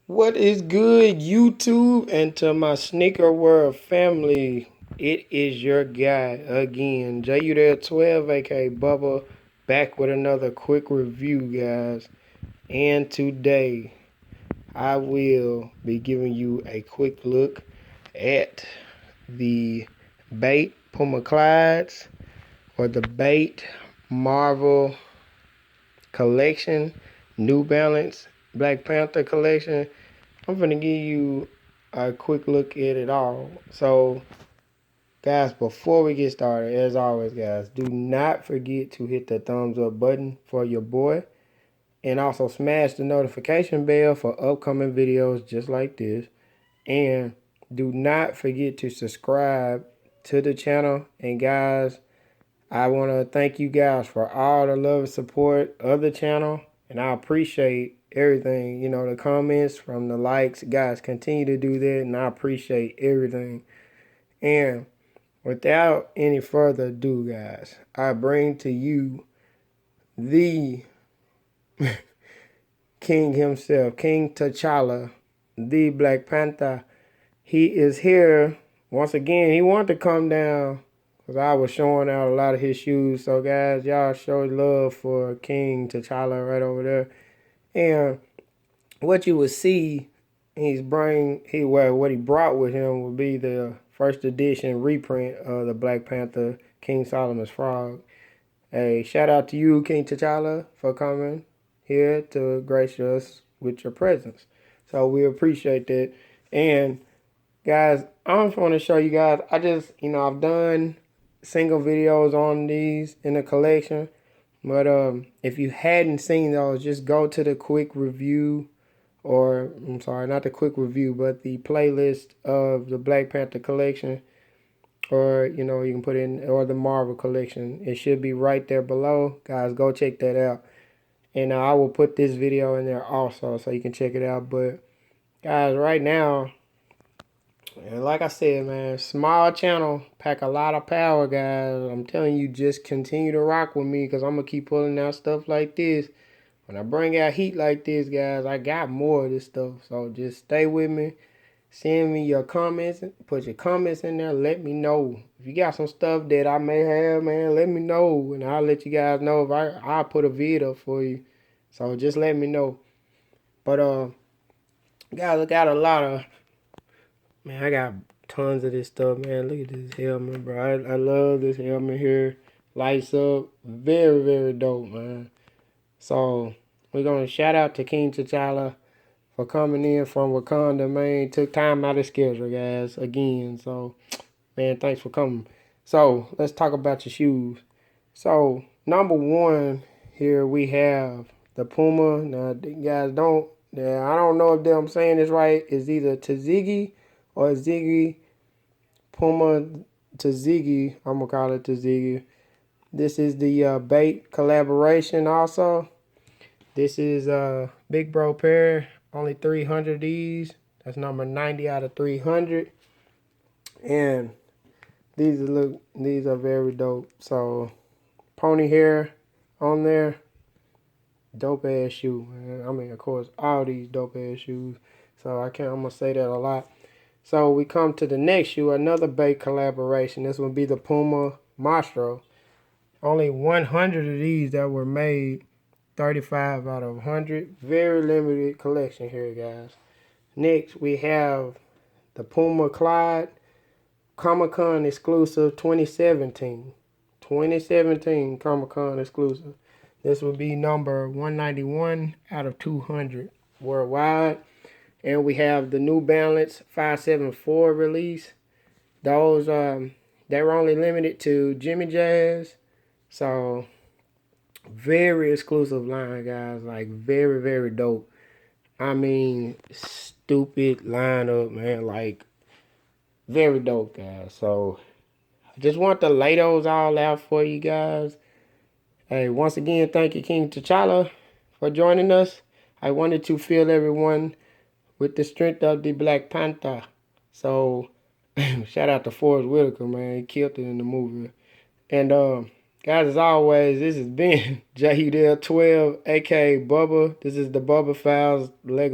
What is good, YouTube, and to my Sneaker World family? It is your guy again, Udell 12, aka Bubba, back with another quick review, guys. And today, I will be giving you a quick look at the Bait Puma Clydes or the Bait Marvel collection, New Balance Black Panther collection. I'm gonna give you a quick look at it all. So, guys, before we get started, as always, guys, do not forget to hit the thumbs up button for your boy, and also smash the notification bell for upcoming videos just like this. And do not forget to subscribe to the channel. And guys, I want to thank you guys for all the love and support of the channel, and I appreciate everything, the comments, from the likes. Guys, continue to do that, and I appreciate everything. And without any further ado, guys, I bring to you the king himself, King T'Challa, the Black Panther. He is here once again. He wanted to come down because I was showing out a lot of his shoes. So, guys, y'all show love for King T'Challa right over there. And what you would see, what he brought with him would be the first edition reprint of the Black Panther King Solomon's Frog. Hey, shout out to you, King T'Challa, for coming here to grace us with your presence. So we appreciate that. And guys, I just want to show you guys, I've done single videos on these in the collection. But if you hadn't seen those, just go to the quick review, or I'm sorry, not the quick review, but the playlist of the Black Panther collection, or you can put in, or the Marvel collection. It should be right there below. Guys, go check that out. And I will put this video in there also so you can check it out. But guys, right now, and like I said, man, small channel, pack a lot of power, guys. I'm telling you, just continue to rock with me because I'm going to keep pulling out stuff like this. When I bring out heat like this, guys, I got more of this stuff. So just stay with me. Send me your comments. Put your comments in there. Let me know. If you got some stuff that I may have, man, let me know. And I'll let you guys know if I'll put a vid up for you. So just let me know. But, guys, I got a lot of... Man, I got tons of this stuff, man. Look at this helmet, bro. I love this helmet here. Lights up. Very, very dope, man. So, we're going to shout out to King T'Challa for coming in from Wakanda, man. Took time out of schedule, guys, again. So, man, thanks for coming. So, let's talk about your shoes. So, number one, here we have the Puma. Now, guys, I don't know if I'm saying this right. It's either Tazigi or Ziggy, Puma Tazigi. I'm going to call it Tazigi. This is the Bait collaboration also. This is Big Bro pair. Only 300 of these. That's number 90 out of 300. And these are very dope. So, pony hair on there. Dope ass shoe, man. I mean, of course, all these dope ass shoes. So I'm going to say that a lot. So we come to the next shoe, another Bait collaboration. This will be the Puma Mastro. Only 100 of these that were made, 35 out of 100. Very limited collection here, guys. Next, we have the Puma Clyde Comic-Con exclusive 2017. 2017 Comic-Con exclusive. This will be number 191 out of 200 worldwide. And we have the New Balance 574 release. Those, they were only limited to Jimmy Jazz. So, very exclusive line, guys. Like, very, very dope. I mean, stupid lineup, man. Like, very dope, guys. So, I just want to lay those all out for you guys. Hey, once again, thank you, King T'Challa, for joining us. I wanted to fill everyone with the strength of the Black Panther. So, shout out to Forrest Whitaker, man. He killed it in the movie. And, guys, as always, this has been Udell 12, a.k.a. Bubba. This is the Bubba Files Lego